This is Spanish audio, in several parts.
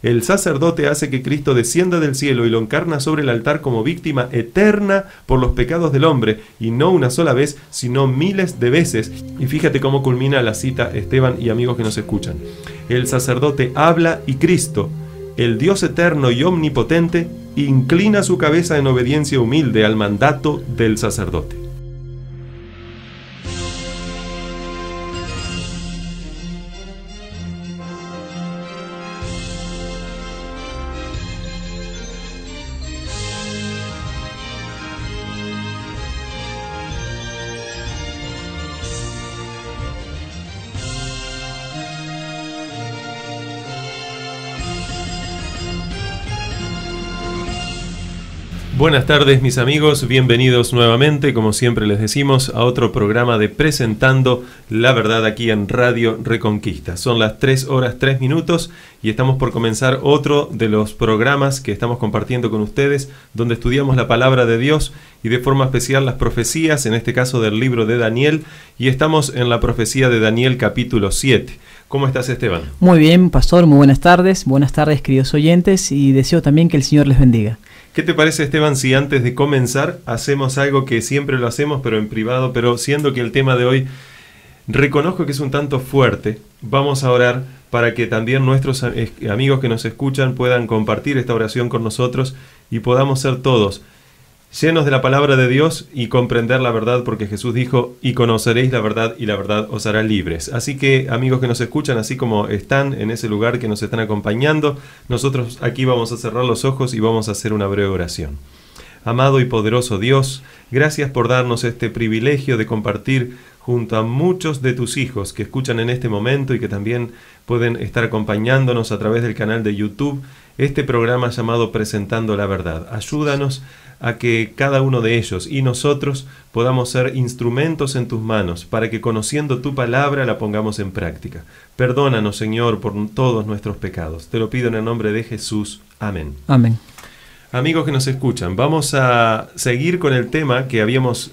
El sacerdote hace que Cristo descienda del cielo y lo encarna sobre el altar como víctima eterna por los pecados del hombre, y no una sola vez, sino miles de veces. Y fíjate cómo culmina la cita, Esteban y amigos que nos escuchan. El sacerdote habla y Cristo, el Dios eterno y omnipotente, inclina su cabeza en obediencia humilde al mandato del sacerdote. Buenas tardes mis amigos, bienvenidos nuevamente, como siempre les decimos, a otro programa de Presentando la Verdad aquí en Radio Reconquista. Son las 3 horas 3 minutos y estamos por comenzar otro de los programas que estamos compartiendo con ustedes, donde estudiamos la palabra de Dios y de forma especial las profecías, en este caso del libro de Daniel, y estamos en la profecía de Daniel capítulo 7. ¿Cómo estás, Esteban? Muy bien, pastor, muy buenas tardes queridos oyentes, y deseo también que el Señor les bendiga. ¿Qué te parece, Esteban, si antes de comenzar hacemos algo que siempre lo hacemos, pero en privado, pero siendo que el tema de hoy reconozco que es un tanto fuerte, vamos a orar para que también nuestros amigos que nos escuchan puedan compartir esta oración con nosotros y podamos ser todos llenos de la palabra de Dios y comprender la verdad, porque Jesús dijo, y conoceréis la verdad y la verdad os hará libres. Así que, amigos que nos escuchan, así como están en ese lugar que nos están acompañando, nosotros aquí vamos a cerrar los ojos y vamos a hacer una breve oración. Amado y poderoso Dios, gracias por darnos este privilegio de compartir junto a muchos de tus hijos que escuchan en este momento y que también pueden estar acompañándonos a través del canal de YouTube, este programa llamado Presentando la Verdad. Ayúdanos a que cada uno de ellos y nosotros podamos ser instrumentos en tus manos, para que conociendo tu palabra la pongamos en práctica. Perdónanos, Señor, por todos nuestros pecados. Te lo pido en el nombre de Jesús. Amén. Amén. Amigos que nos escuchan, vamos a seguir con el tema que habíamos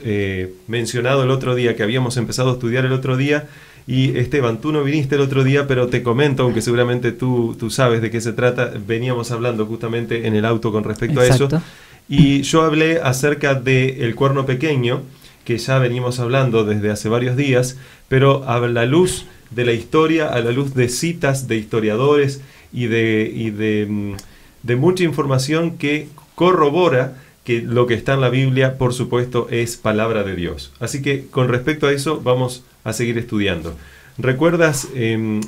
mencionado el otro día, que habíamos empezado a estudiar el otro día. Y Esteban, tú no viniste el otro día, pero te comento, aunque seguramente tú sabes de qué se trata, veníamos hablando justamente en el auto con respecto Exacto. a eso. Y yo hablé acerca del cuerno pequeño, que ya venimos hablando desde hace varios días, pero a la luz de la historia, a la luz de citas de historiadores y de mucha información que corrobora que lo que está en la Biblia, por supuesto, es palabra de Dios. Así que con respecto a eso vamos a seguir estudiando. ¿Recuerdas,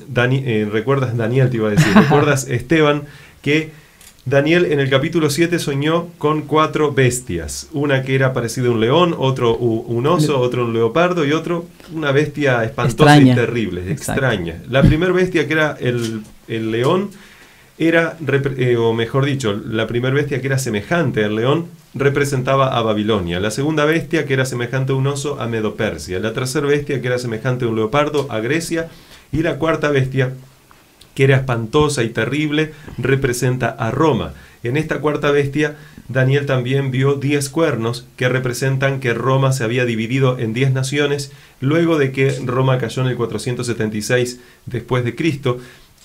Daniel, te iba a decir, recuerdas, Esteban, que Daniel en el capítulo 7 soñó con 4 bestias? Una que era parecida a un león, otro un oso, otro un leopardo y otro una bestia espantosa extraña. Y terrible, Exacto. extraña. La primera bestia, que era el león, era, o mejor dicho, la primera bestia que era semejante al león, representaba a Babilonia. La segunda bestia, que era semejante a un oso, a Medo-Persia. La tercera bestia, que era semejante a un leopardo, a Grecia. Y la cuarta bestia, que era espantosa y terrible, representa a Roma. En esta cuarta bestia, Daniel también vio 10 cuernos que representan que Roma se había dividido en 10 naciones, luego de que Roma cayó en el 476 después de Cristo.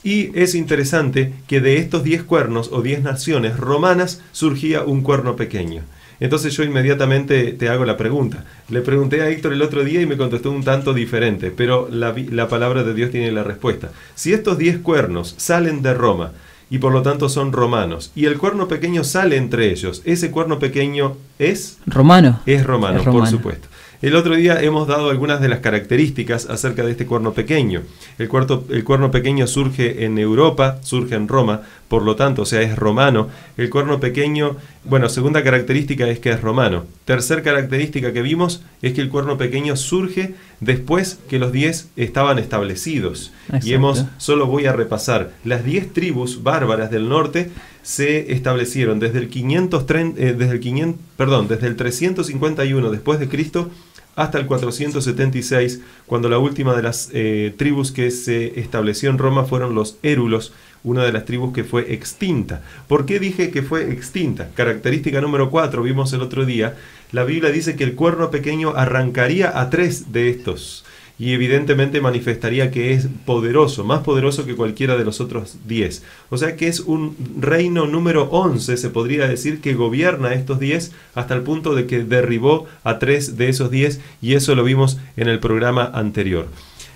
Y es interesante que de estos 10 cuernos o 10 naciones romanas surgía un cuerno pequeño. Entonces yo inmediatamente te hago la pregunta. Le pregunté a Héctor el otro día y me contestó un tanto diferente, pero la palabra de Dios tiene la respuesta. Si estos 10 cuernos salen de Roma y por lo tanto son romanos, y el cuerno pequeño sale entre ellos, ¿ese cuerno pequeño es? ¿Romano? Es romano, Es romano. por supuesto. El otro día hemos dado algunas de las características acerca de este cuerno pequeño. El cuerno pequeño surge en Europa, surge en Roma, por lo tanto, o sea, es romano. El cuerno pequeño, bueno, segunda característica es que es romano. Tercer característica que vimos es que el cuerno pequeño surge después que los 10 estaban establecidos. Exacto. Y solo voy a repasar, las 10 tribus bárbaras del norte se establecieron desde el 351 después de Cristo hasta el 476, cuando la última de las tribus que se estableció en Roma fueron los érulos, una de las tribus que fue extinta. ¿Por qué dije que fue extinta? Característica número 4, vimos el otro día, la Biblia dice que el cuerno pequeño arrancaría a 3 de estos. y evidentemente manifestaría que es poderoso, más poderoso que cualquiera de los otros 10. O sea que es un reino número 11, se podría decir, que gobierna estos 10 hasta el punto de que derribó a 3 de esos 10, y eso lo vimos en el programa anterior.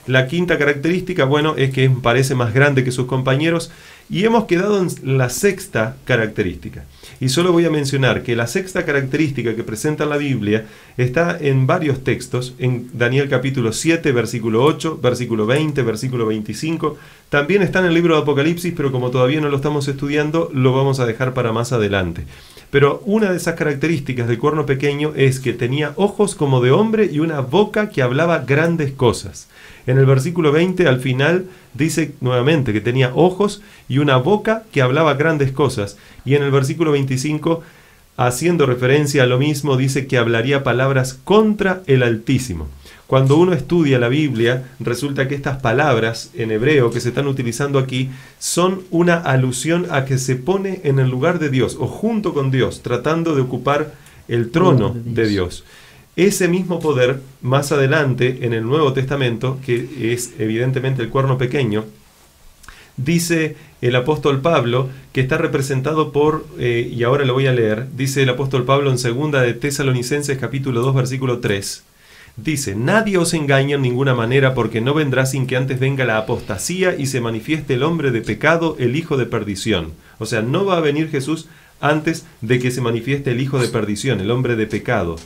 La quinta característica, bueno, es que parece más grande que sus compañeros, y hemos quedado en la sexta característica. Y solo voy a mencionar que la sexta característica que presenta la Biblia está en varios textos, en Daniel capítulo 7, versículo 8, versículo 20, versículo 25. También está en el libro de Apocalipsis, pero como todavía no lo estamos estudiando, lo vamos a dejar para más adelante. Pero una de esas características del cuerno pequeño es que tenía ojos como de hombre y una boca que hablaba grandes cosas. En el versículo 20 al final dice nuevamente que tenía ojos y una boca que hablaba grandes cosas. Y en el versículo 25, haciendo referencia a lo mismo, dice que hablaría palabras contra el Altísimo. Cuando uno estudia la Biblia, resulta que estas palabras en hebreo que se están utilizando aquí son una alusión a que se pone en el lugar de Dios o junto con Dios, tratando de ocupar el trono de Dios. Ese mismo poder, más adelante en el Nuevo Testamento, que es evidentemente el cuerno pequeño, dice el apóstol Pablo que está representado por, y ahora lo voy a leer, dice el apóstol Pablo en 2 de Tesalonicenses capítulo 2 versículo 3, dice: nadie os engañe en ninguna manera, porque no vendrá sin que antes venga la apostasía y se manifieste el hombre de pecado, el hijo de perdición. O sea, no va a venir Jesús antes de que se manifieste el hijo de perdición, el hombre de pecado.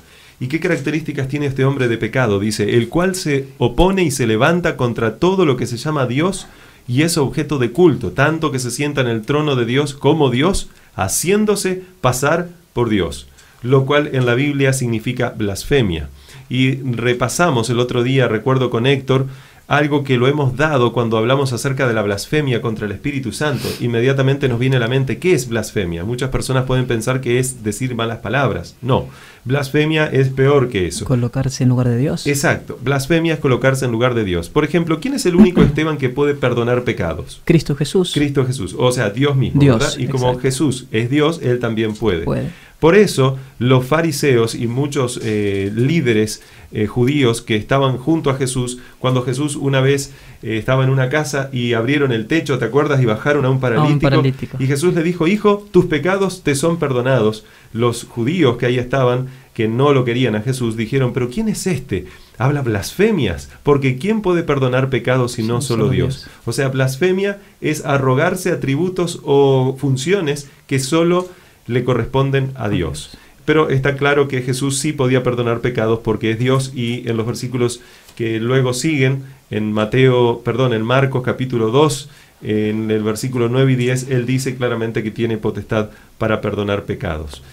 ¿Y qué características tiene este hombre de pecado? Dice: el cual se opone y se levanta contra todo lo que se llama Dios y es objeto de culto, tanto que se sienta en el trono de Dios como Dios, haciéndose pasar por Dios, lo cual en la Biblia significa blasfemia. Y repasamos el otro día, recuerdo con Héctor, algo que lo hemos dado cuando hablamos acerca de la blasfemia contra el Espíritu Santo. Inmediatamente nos viene a la mente, ¿qué es blasfemia? Muchas personas pueden pensar que es decir malas palabras. No, blasfemia es peor que eso. Colocarse en lugar de Dios. Exacto, blasfemia es colocarse en lugar de Dios. Por ejemplo, ¿quién es el único, Esteban, que puede perdonar pecados? Cristo Jesús. Cristo Jesús, o sea, Dios mismo, Dios, ¿verdad? Y como exacto. Jesús es Dios, Él también puede. Puede. Por eso, los fariseos y muchos líderes judíos que estaban junto a Jesús, cuando Jesús una vez estaba en una casa y abrieron el techo, ¿te acuerdas? Y bajaron a un paralítico. Y Jesús le dijo: hijo, tus pecados te son perdonados. Los judíos que ahí estaban, que no lo querían a Jesús, dijeron: ¿pero quién es este? Habla blasfemias, porque ¿quién puede perdonar pecados si no solo Dios? O sea, blasfemia es arrogarse atributos o funciones que solo le corresponden a Dios. Pero está claro que Jesús sí podía perdonar pecados porque es Dios, y en los versículos que luego siguen, en Marcos capítulo 2, en el versículo 9 y 10, él dice claramente que tiene potestad para perdonar pecados.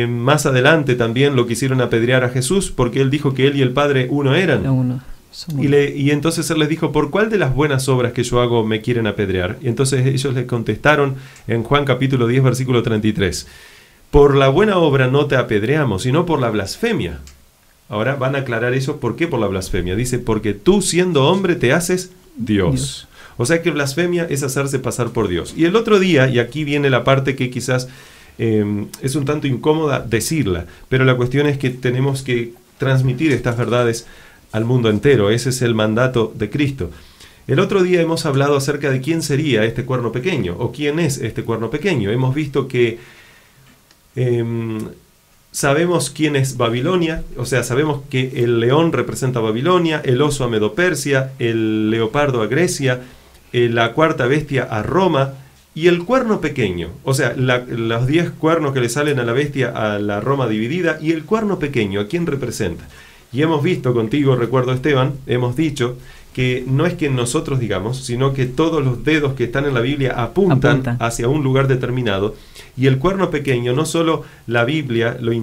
Más adelante también lo quisieron apedrear a Jesús porque él dijo que él y el Padre uno eran. Y entonces él les dijo: ¿por cuál de las buenas obras que yo hago me quieren apedrear? Y entonces ellos le contestaron en Juan capítulo 10 versículo 33: por la buena obra no te apedreamos, sino por la blasfemia. Ahora van a aclarar eso. ¿Por qué por la blasfemia? Dice: porque tú, siendo hombre, te haces Dios. O sea que blasfemia es hacerse pasar por Dios. Y el otro día, y aquí viene la parte que quizás es un tanto incómoda decirla, pero la cuestión es que tenemos que transmitir estas verdades al mundo entero. Ese es el mandato de Cristo. El otro día hemos hablado acerca de quién sería este cuerno pequeño, o quién es este cuerno pequeño. Hemos visto que sabemos quién es Babilonia, o sea, sabemos que el león representa a Babilonia, el oso a Medo-Persia, el leopardo a Grecia, la cuarta bestia a Roma, y el cuerno pequeño, o sea, los 10 cuernos que le salen a la bestia, a la Roma dividida, y el cuerno pequeño, ¿a quién representa? Y hemos visto contigo, recuerdo Esteban, hemos dicho que no es que nosotros digamos, sino que todos los dedos que están en la Biblia apuntan hacia un lugar determinado. Y el cuerno pequeño, no solo la Biblia lo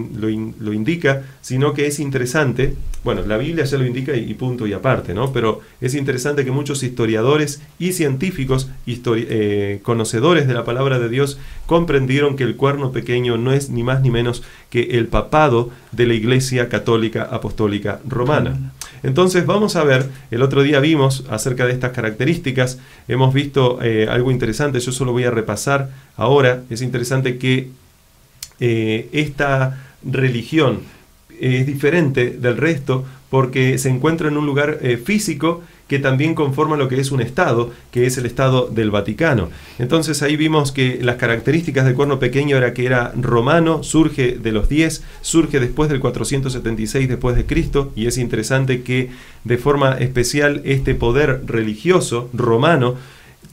indica, sino que es interesante, bueno, la Biblia ya lo indica y punto y aparte, ¿no? Pero es interesante que muchos historiadores y científicos, conocedores de la palabra de Dios, comprendieron que el cuerno pequeño no es ni más ni menos que el papado de la Iglesia Católica Apostólica Romana. Entonces vamos a ver, el otro día vimos acerca de estas características, hemos visto algo interesante, yo solo voy a repasar ahora. Es interesante que esta religión es diferente del resto porque se encuentra en un lugar físico que también conforma lo que es un estado, que es el estado del Vaticano. Entonces ahí vimos que las características del cuerno pequeño era que era romano, surge de los 10, surge después del 476 después de Cristo, y es interesante que de forma especial este poder religioso romano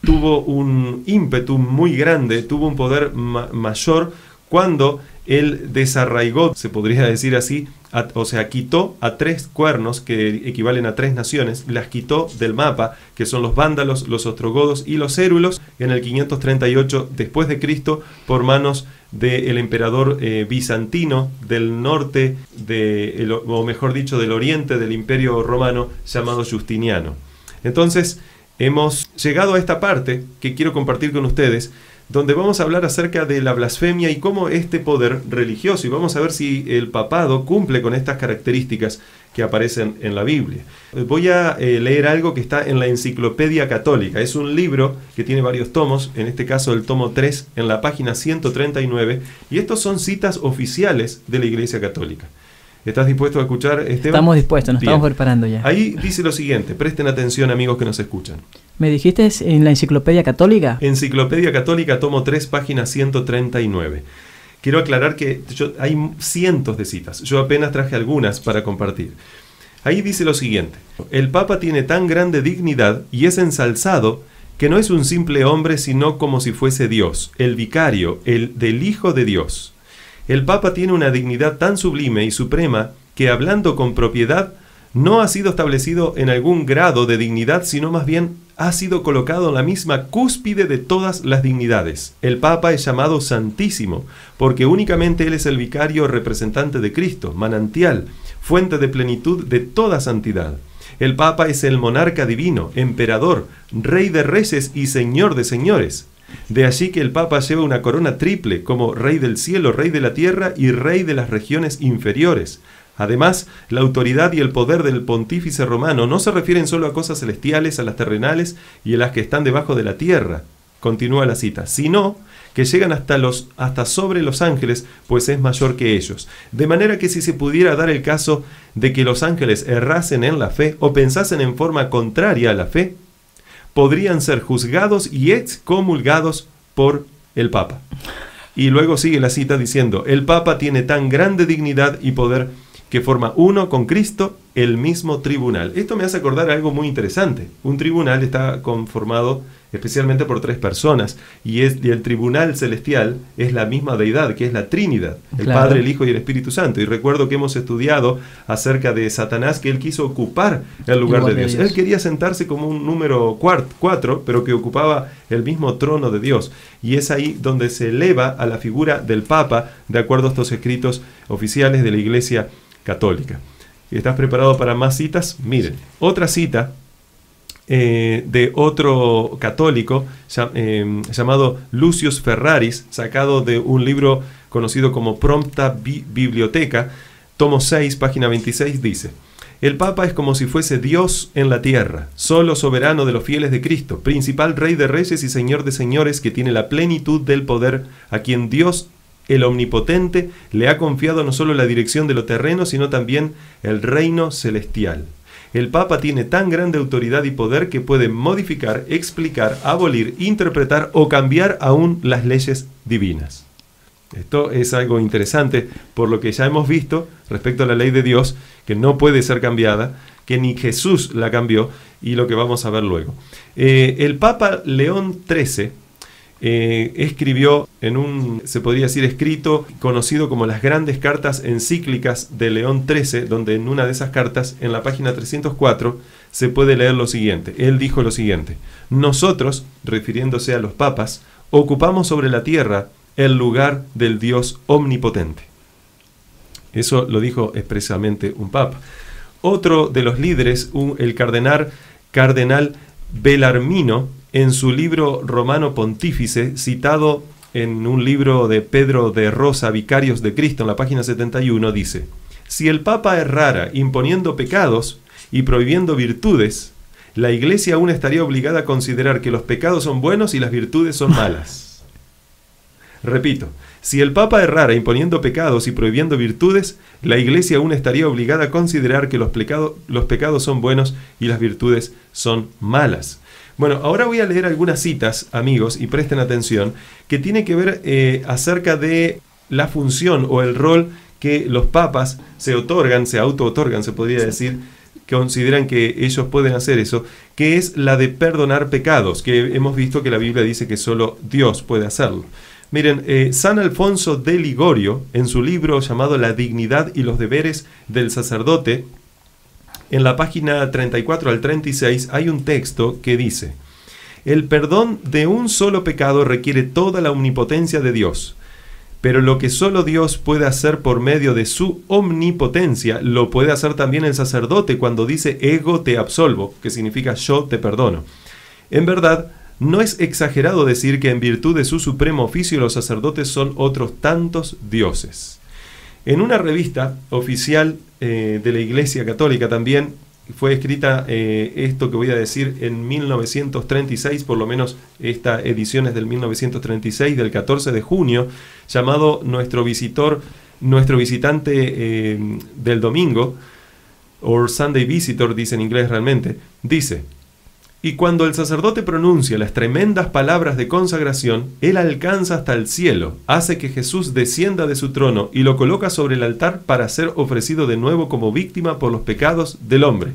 tuvo un ímpetu muy grande, tuvo un poder mayor cuando él desarraigó, se podría decir así, o sea, quitó a 3 cuernos que equivalen a 3 naciones, las quitó del mapa, que son los vándalos, los ostrogodos y los érulos, en el 538 después de Cristo, por manos del emperador bizantino del norte, o mejor dicho, del oriente del Imperio Romano, llamado Justiniano. Entonces, hemos llegado a esta parte que quiero compartir con ustedes, donde vamos a hablar acerca de la blasfemia y cómo este poder religioso, y vamos a ver si el papado cumple con estas características que aparecen en la Biblia. Voy a leer algo que está en la Enciclopedia Católica. Es un libro que tiene varios tomos, en este caso el tomo 3, en la página 139, y estos son citas oficiales de la Iglesia Católica. ¿Estás dispuesto a escuchar, Esteban? Estamos dispuestos, nos estamos preparando ya. Ahí dice lo siguiente, presten atención amigos que nos escuchan. ¿Me dijiste en la Enciclopedia Católica? Enciclopedia Católica, tomo 3, página 139. Quiero aclarar que hay cientos de citas, yo apenas traje algunas para compartir. Ahí dice lo siguiente, el Papa tiene tan grande dignidad y es ensalzado que no es un simple hombre sino como si fuese Dios, el vicario, el del Hijo de Dios. El Papa tiene una dignidad tan sublime y suprema que, hablando con propiedad, no ha sido establecido en algún grado de dignidad, sino más bien ha sido colocado en la misma cúspide de todas las dignidades. El Papa es llamado Santísimo, porque únicamente él es el vicario representante de Cristo, manantial, fuente de plenitud de toda santidad. El Papa es el monarca divino, emperador, rey de reyes y señor de señores. De allí que el Papa lleva una corona triple como Rey del cielo, Rey de la tierra y Rey de las regiones inferiores. Además, la autoridad y el poder del pontífice romano no se refieren solo a cosas celestiales, a las terrenales y a las que están debajo de la tierra, continúa la cita, sino que llegan hasta sobre los ángeles, pues es mayor que ellos. De manera que si se pudiera dar el caso de que los ángeles errasen en la fe o pensasen en forma contraria a la fe, podrían ser juzgados y excomulgados por el Papa. Y luego sigue la cita diciendo, el Papa tiene tan grande dignidad y poder que forma uno con Cristo el mismo tribunal. Esto me hace acordar algo muy interesante. Un tribunal está conformado especialmente por 3 personas, y el tribunal celestial es la misma deidad, que es la Trinidad, el Claro. Padre, el Hijo y el Espíritu Santo. Y recuerdo que hemos estudiado acerca de Satanás, que él quiso ocupar el lugar de Dios. Él quería sentarse como un número 4, pero que ocupaba el mismo trono de Dios. Y es ahí donde se eleva a la figura del Papa, de acuerdo a estos escritos oficiales de la Iglesia Católica. ¿Estás preparado para más citas? Miren, otra cita de otro católico llamado Lucius Ferraris, sacado de un libro conocido como Prompta Biblioteca, tomo 6, página 26, dice: el Papa es como si fuese Dios en la tierra, solo soberano de los fieles de Cristo, principal Rey de reyes y Señor de señores, que tiene la plenitud del poder, a quien Dios el Omnipotente le ha confiado no solo la dirección de lo terreno, sino también el reino celestial. El Papa tiene tan grande autoridad y poder que puede modificar, explicar, abolir, interpretar o cambiar aún las leyes divinas. Esto es algo interesante, por lo que ya hemos visto respecto a la ley de Dios, que no puede ser cambiada, que ni Jesús la cambió, y lo que vamos a ver luego. El Papa León XIII escribió en un, se podría decir, escrito conocido como las grandes cartas encíclicas de León XIII, donde en una de esas cartas, en la página 304, se puede leer lo siguiente. Él dijo lo siguiente: nosotros, refiriéndose a los papas, ocupamos sobre la tierra el lugar del Dios omnipotente. Eso lo dijo expresamente un papa. Otro de los líderes, el cardenal Bellarmino, en su libro Romano Pontífice, citado en un libro de Pedro de Rosa, Vicarios de Cristo, en la página 71, dice: si el Papa errara imponiendo pecados y prohibiendo virtudes, la Iglesia aún estaría obligada a considerar que los pecados son buenos y las virtudes son malas. Repito, si el Papa errara imponiendo pecados y prohibiendo virtudes, la Iglesia aún estaría obligada a considerar que los pecados son buenos y las virtudes son malas. Bueno, ahora voy a leer algunas citas, amigos, y presten atención, que tiene que ver acerca de la función o el rol que los papas se auto-otorgan, se podría decir, que consideran que ellos pueden hacer eso, que es la de perdonar pecados, que hemos visto que la Biblia dice que solo Dios puede hacerlo. Miren, San Alfonso de Ligorio, en su libro llamado La dignidad y los deberes del sacerdote, en la página 34 al 36 hay un texto que dice: el perdón de un solo pecado requiere toda la omnipotencia de Dios, pero lo que solo Dios puede hacer por medio de su omnipotencia, lo puede hacer también el sacerdote cuando dice ego te absolvo, que significa yo te perdono. En verdad, no es exagerado decir que en virtud de su supremo oficio los sacerdotes son otros tantos dioses. En una revista oficial de la Iglesia Católica también fue escrita esto que voy a decir en 1936, por lo menos esta edición es del 1936, del 14 de junio, llamado Nuestro visitante del domingo, or Sunday Visitor, dice en inglés realmente, dice: y cuando el sacerdote pronuncia las tremendas palabras de consagración, él alcanza hasta el cielo, hace que Jesús descienda de su trono y lo coloca sobre el altar para ser ofrecido de nuevo como víctima por los pecados del hombre.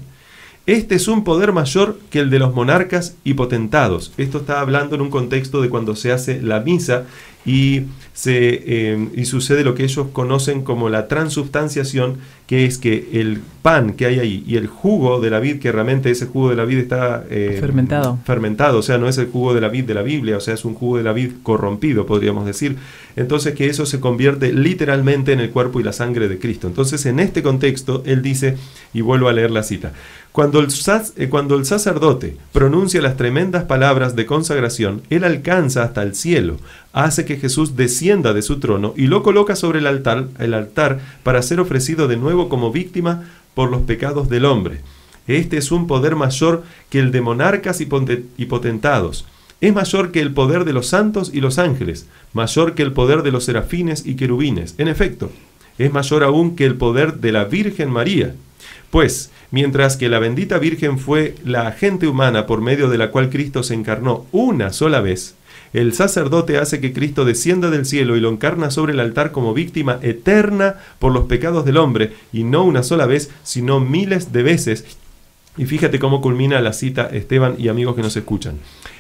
Este es un poder mayor que el de los monarcas y potentados. Esto está hablando en un contexto de cuando se hace la misa y sucede lo que ellos conocen como la transubstanciación, que es que el pan que hay ahí y el jugo de la vid, que realmente ese jugo de la vid está fermentado, o sea, no es el jugo de la vid de la Biblia, o sea, es un jugo de la vid corrompido, podríamos decir. Entonces, que eso se convierte literalmente en el cuerpo y la sangre de Cristo. Entonces, en este contexto, él dice, y vuelvo a leer la cita: cuando el sacerdote pronuncia las tremendas palabras de consagración, él alcanza hasta el cielo, hace que Jesús descienda de su trono y lo coloca sobre el altar para ser ofrecido de nuevo como víctima por los pecados del hombre. Este es un poder mayor que el de monarcas y potentados. Es mayor que el poder de los santos y los ángeles, mayor que el poder de los serafines y querubines. En efecto, es mayor aún que el poder de la Virgen María. Pues, mientras que la bendita Virgen fue la agente humana por medio de la cual Cristo se encarnó una sola vez, el sacerdote hace que Cristo descienda del cielo y lo encarna sobre el altar como víctima eterna por los pecados del hombre, y no una sola vez, sino miles de veces. Y fíjate cómo culmina la cita, Esteban y amigos que nos escuchan.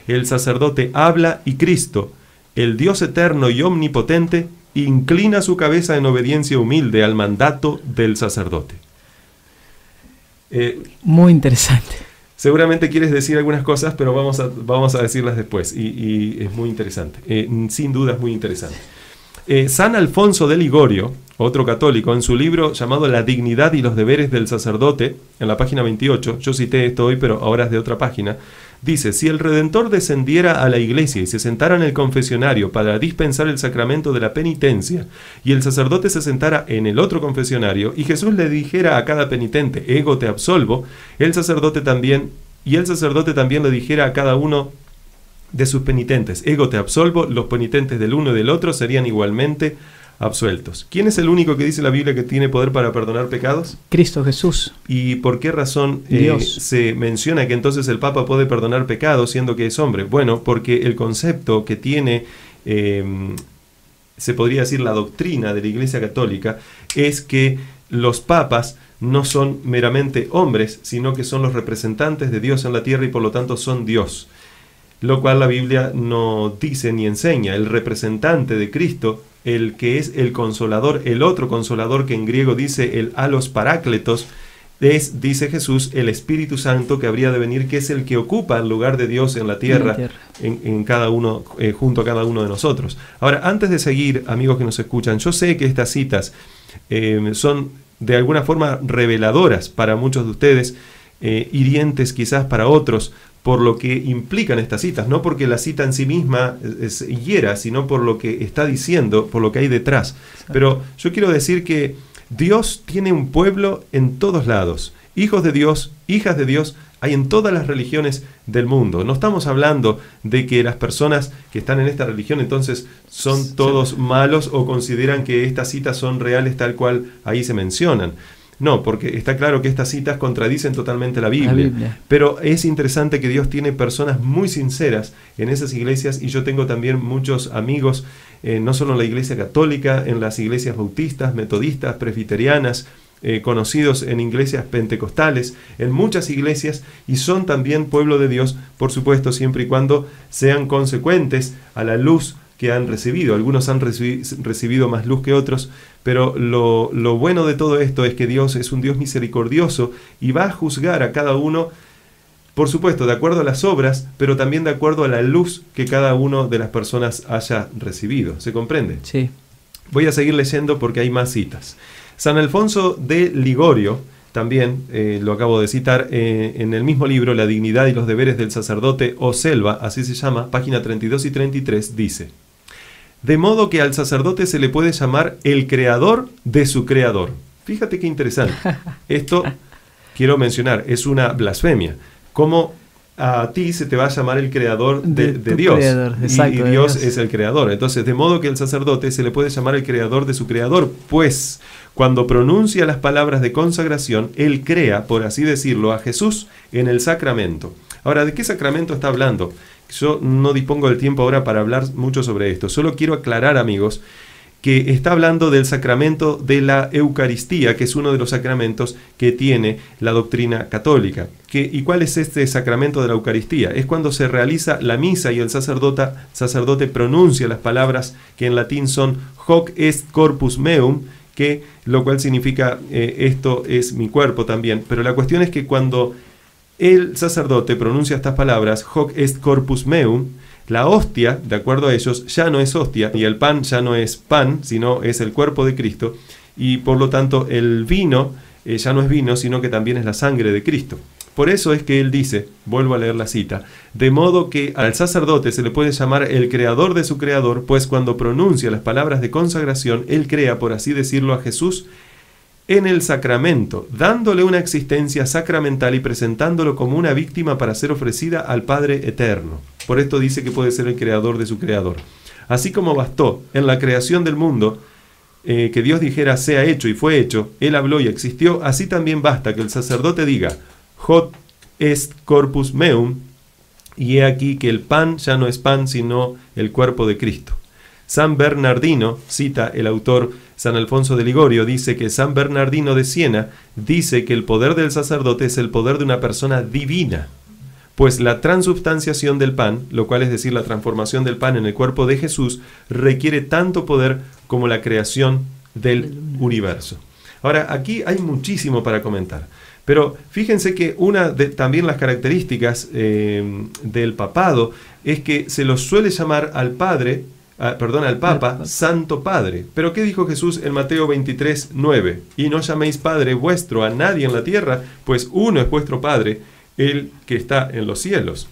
El sacerdote habla y Cristo, el Dios eterno y omnipotente, inclina su cabeza en obediencia humilde al mandato del sacerdote. Muy interesante. Seguramente quieres decir algunas cosas, pero vamos a decirlas después, y es muy interesante, sin duda es muy interesante. San Alfonso de Ligorio, otro católico, en su libro llamado La dignidad y los deberes del sacerdote, en la página 28, yo cité esto hoy, pero ahora es de otra página, dice: si el Redentor descendiera a la iglesia y se sentara en el confesionario para dispensar el sacramento de la penitencia, y el sacerdote se sentara en el otro confesionario, y Jesús le dijera a cada penitente, ego te absolvo, el sacerdote también le dijera a cada uno de sus penitentes, ego te absolvo, los penitentes del uno y del otro serían igualmente absueltos. ¿Quién es el único que dice la Biblia que tiene poder para perdonar pecados? Cristo Jesús. ¿Y por qué razón se menciona que entonces el Papa puede perdonar pecados siendo que es hombre? Bueno, porque el concepto que tiene, se podría decir la doctrina de la Iglesia Católica, es que los papas no son meramente hombres, sino que son los representantes de Dios en la tierra y por lo tanto son Dios. Lo cual la Biblia no dice ni enseña. El representante de Cristo, el que es el consolador, el otro consolador que en griego dice el alos parácletos, es, dice Jesús, el Espíritu Santo que habría de venir, que es el que ocupa el lugar de Dios en la tierra, en cada uno, junto a cada uno de nosotros. Ahora, antes de seguir, amigos que nos escuchan, yo sé que estas citas son de alguna forma reveladoras para muchos de ustedes, hirientes quizás para otros, por lo que implican estas citas, no porque la cita en sí misma es hiera, sino por lo que está diciendo, por lo que hay detrás. Pero yo quiero decir que Dios tiene un pueblo en todos lados, hijos de Dios, hijas de Dios, hay en todas las religiones del mundo. No estamos hablando de que las personas que están en esta religión entonces son todos malos o consideran que estas citas son reales tal cual ahí se mencionan. No, porque está claro que estas citas contradicen totalmente la Biblia. Pero es interesante que Dios tiene personas muy sinceras en esas iglesias, y yo tengo también muchos amigos, no solo en la iglesia católica, en las iglesias bautistas, metodistas, presbiterianas, conocidos en iglesias pentecostales, en muchas iglesias, y son también pueblo de Dios, por supuesto, siempre y cuando sean consecuentes a la luz que han recibido. Algunos han recibido más luz que otros, pero lo bueno de todo esto es que Dios es un Dios misericordioso y va a juzgar a cada uno, por supuesto, de acuerdo a las obras, pero también de acuerdo a la luz que cada uno de las personas haya recibido. ¿Se comprende? Sí. Voy a seguir leyendo porque hay más citas. San Alfonso de Ligorio, también lo acabo de citar, en el mismo libro, La dignidad y los deberes del sacerdote, o Selva, así se llama, página 32 y 33, dice: de modo que al sacerdote se le puede llamar el creador de su creador. Fíjate qué interesante. Esto, quiero mencionar, es una blasfemia. ¿Cómo a ti se te va a llamar el creador de Dios? Creador, exacto, y Dios es el creador. Entonces, de modo que el sacerdote se le puede llamar el creador de su creador, pues cuando pronuncia las palabras de consagración, él crea, por así decirlo, a Jesús en el sacramento. Ahora, ¿de qué sacramento está hablando? Yo no dispongo del tiempo ahora para hablar mucho sobre esto. Solo quiero aclarar, amigos, que está hablando del sacramento de la Eucaristía, que es uno de los sacramentos que tiene la doctrina católica. ¿Y cuál es este sacramento de la Eucaristía? Es cuando se realiza la misa y el sacerdote pronuncia las palabras que en latín son hoc est corpus meum, que lo cual significa esto es mi cuerpo también. Pero la cuestión es que cuando el sacerdote pronuncia estas palabras, hoc est corpus meum, la hostia, de acuerdo a ellos, ya no es hostia, y el pan ya no es pan, sino es el cuerpo de Cristo, y por lo tanto el vino ya no es vino, sino que también es la sangre de Cristo. Por eso es que él dice, vuelvo a leer la cita, de modo que al sacerdote se le puede llamar el creador de su creador, pues cuando pronuncia las palabras de consagración, él crea, por así decirlo, a Jesús en el sacramento, dándole una existencia sacramental y presentándolo como una víctima para ser ofrecida al Padre Eterno. Por esto dice que puede ser el creador de su creador. Así como bastó en la creación del mundo que Dios dijera sea hecho y fue hecho, Él habló y existió, así también basta que el sacerdote diga hoc est corpus meum, y he aquí que el pan ya no es pan sino el cuerpo de Cristo. San Bernardino, cita el autor San Alfonso de Ligorio, dice que San Bernardino de Siena dice que el poder del sacerdote es el poder de una persona divina, pues la transubstanciación del pan, lo cual es decir la transformación del pan en el cuerpo de Jesús, requiere tanto poder como la creación del universo. Ahora, aquí hay muchísimo para comentar, pero fíjense que una de también las características del papado es que se lo suele llamar al Papa, Santo Padre. Pero ¿qué dijo Jesús en Mateo 23, 9? Y no llaméis Padre vuestro a nadie en la tierra, pues uno es vuestro Padre, el que está en los cielos.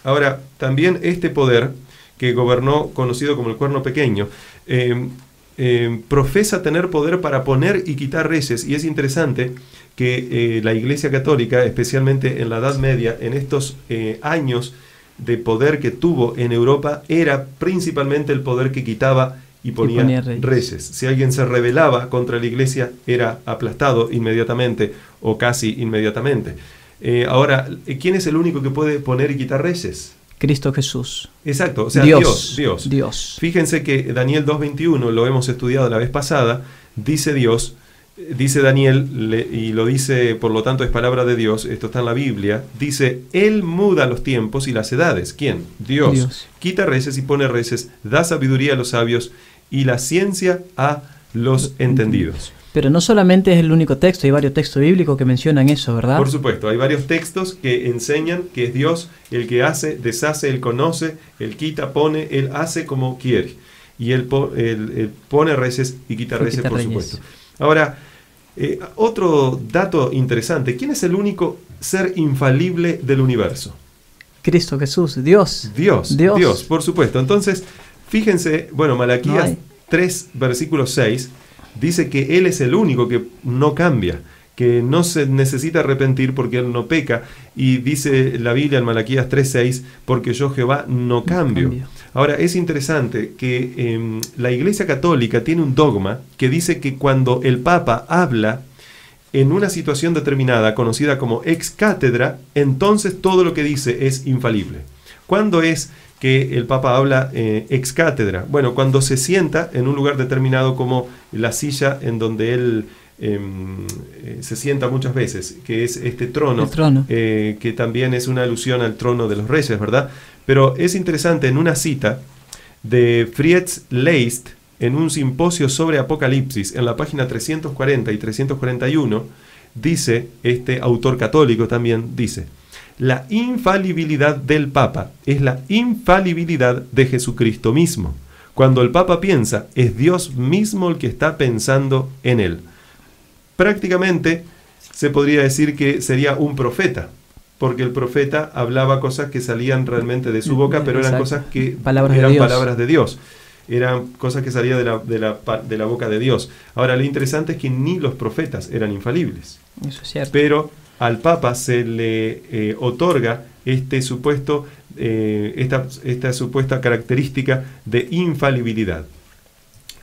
Ahora, también este poder que gobernó, conocido como el cuerno pequeño, profesa tener poder para poner y quitar reyes, y es interesante que la Iglesia Católica, especialmente en la Edad Media, en estos años de poder que tuvo en Europa, era principalmente el poder que quitaba y ponía reyes. Si alguien se rebelaba contra la Iglesia, era aplastado inmediatamente o casi inmediatamente. Ahora, ¿quién es el único que puede poner y quitar reyes? Cristo Jesús. Exacto, o sea, Dios. Fíjense que Daniel 2.21, lo hemos estudiado la vez pasada, dice Daniel, y lo dice, por lo tanto es palabra de Dios, esto está en la Biblia, dice, Él muda los tiempos y las edades. ¿Quién? Dios. Quita reyes y pone reyes, da sabiduría a los sabios y la ciencia a los entendidos. Pero no solamente es el único texto, hay varios textos bíblicos que mencionan eso, ¿verdad? Por supuesto, hay varios textos que enseñan que es Dios el que hace, deshace, Él conoce, Él quita, pone, Él hace como quiere. Y Él pone reyes y quita reyes, por supuesto. Ahora, otro dato interesante, ¿quién es el único ser infalible del universo? Cristo Jesús, Dios, por supuesto. Entonces, fíjense, bueno, Malaquías 3, versículo 6, dice que Él es el único que no cambia, que no se necesita arrepentir porque él no peca, y dice la Biblia en Malaquías 3:6, porque yo Jehová no cambio. Ahora, es interesante que la Iglesia Católica tiene un dogma que dice que cuando el Papa habla en una situación determinada, conocida como ex cátedra, entonces todo lo que dice es infalible. ¿Cuándo es que el Papa habla ex cátedra? Bueno, cuando se sienta en un lugar determinado, como la silla en donde él se sienta muchas veces, que es este trono, que también es una alusión al trono de los reyes, ¿verdad? Pero es interesante, en una cita de Fritz Leist, en un simposio sobre Apocalipsis, en la página 340 y 341, dice, este autor católico también dice: la infalibilidad del Papa es la infalibilidad de Jesucristo mismo. Cuando el Papa piensa, es Dios mismo el que está pensando en él. Prácticamente se podría decir que sería un profeta, porque el profeta hablaba cosas que salían realmente de su boca, pero eran cosas que eran palabras de Dios. Eran cosas que salían de la boca de Dios. Ahora, lo interesante es que ni los profetas eran infalibles. Eso es cierto. Pero al Papa se le otorga esta supuesta característica de infalibilidad.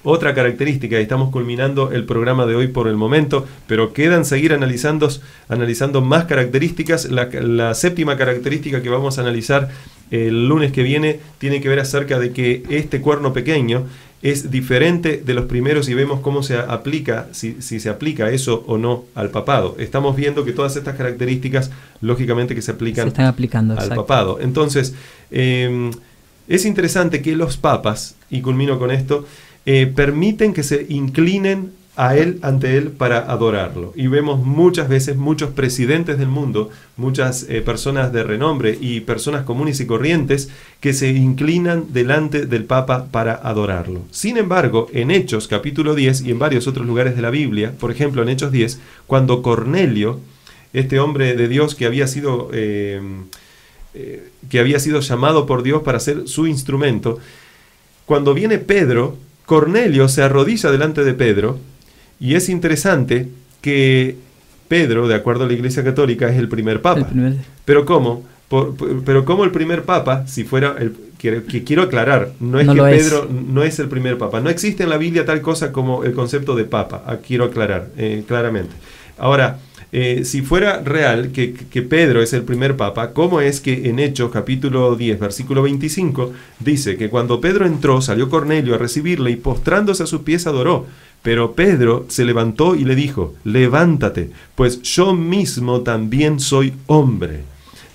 Otra característica, y estamos culminando el programa de hoy por el momento, pero quedan seguir analizando más características. La séptima característica que vamos a analizar el lunes que viene tiene que ver acerca de que este cuerno pequeño es diferente de los primeros, y vemos cómo se aplica, si se aplica eso o no al papado. Estamos viendo que todas estas características, lógicamente, que se están aplicando al papado. Entonces, es interesante que los papas, y culmino con esto, permiten que se inclinen ante él para adorarlo. Y vemos muchas veces muchos presidentes del mundo, muchas personas de renombre y personas comunes y corrientes que se inclinan delante del Papa para adorarlo. Sin embargo, en Hechos capítulo 10 y en varios otros lugares de la Biblia, por ejemplo en Hechos 10, cuando Cornelio, este hombre de Dios que había sido llamado por Dios para ser su instrumento, cuando viene Pedro, Cornelio se arrodilla delante de Pedro. Y es interesante que Pedro, de acuerdo a la Iglesia Católica, es el primer papa. ¿Pero cómo? Pero ¿cómo el primer papa, si fuera que quiero aclarar, no es que Pedro no es el primer papa? No existe en la Biblia tal cosa como el concepto de papa. Quiero aclarar claramente. Ahora, si fuera real que Pedro es el primer papa, ¿cómo es que en Hechos capítulo 10, versículo 25, dice que cuando Pedro entró, salió Cornelio a recibirle y postrándose a sus pies adoró? Pero Pedro se levantó y le dijo: levántate, pues yo mismo también soy hombre.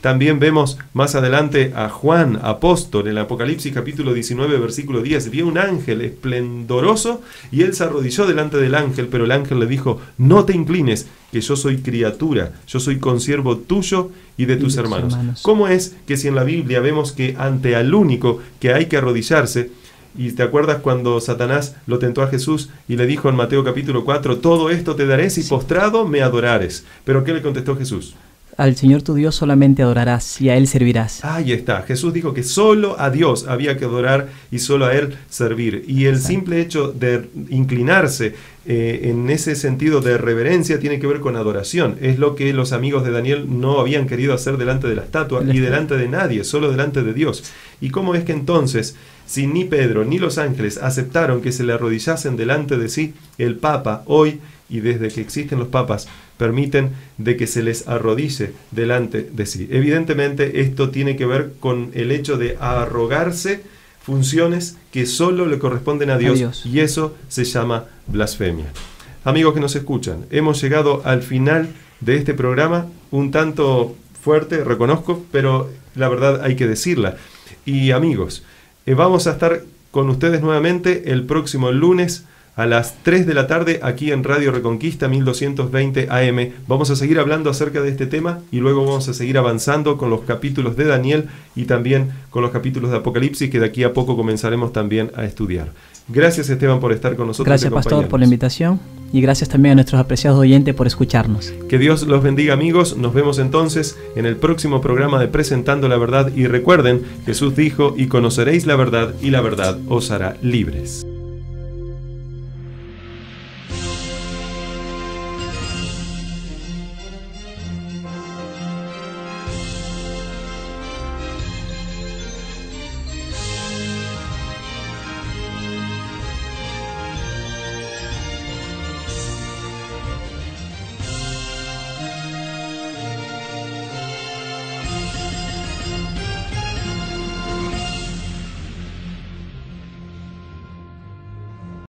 También vemos más adelante a Juan, apóstol, en el Apocalipsis capítulo 19, versículo 10. Vio un ángel esplendoroso y él se arrodilló delante del ángel, pero el ángel le dijo: no te inclines, que yo soy criatura, yo soy consiervo tuyo y de tus hermanos. ¿Cómo es que si en la Biblia vemos que ante al único que hay que arrodillarse, y te acuerdas cuando Satanás lo tentó a Jesús y le dijo en Mateo capítulo 4, todo esto te daré si postrado me adorares? ¿Pero qué le contestó Jesús? Al Señor tu Dios solamente adorarás y a Él servirás. Ahí está. Jesús dijo que solo a Dios había que adorar y solo a Él servir. Y el simple hecho de inclinarse en ese sentido de reverencia tiene que ver con adoración. Es lo que los amigos de Daniel no habían querido hacer delante de la estatua y delante de nadie, solo delante de Dios. ¿Y cómo es que entonces, si ni Pedro ni los ángeles aceptaron que se le arrodillasen delante de sí, el Papa hoy, y desde que existen los papas, permiten de que se les arrodille delante de sí? Evidentemente esto tiene que ver con el hecho de arrogarse funciones que solo le corresponden a Dios. Y eso se llama blasfemia. Amigos que nos escuchan, hemos llegado al final de este programa, un tanto fuerte, reconozco, pero la verdad hay que decirla. Y amigos, vamos a estar con ustedes nuevamente el próximo lunes a las 3 de la tarde aquí en Radio Reconquista 1220 AM. Vamos a seguir hablando acerca de este tema y luego vamos a seguir avanzando con los capítulos de Daniel y también con los capítulos de Apocalipsis, que de aquí a poco comenzaremos también a estudiar. Gracias, Esteban, por estar con nosotros. Gracias, Pastor, por la invitación, y gracias también a nuestros apreciados oyentes por escucharnos. Que Dios los bendiga, amigos. Nos vemos entonces en el próximo programa de Presentando la Verdad. Y recuerden, Jesús dijo: y conoceréis la verdad, y la verdad os hará libres.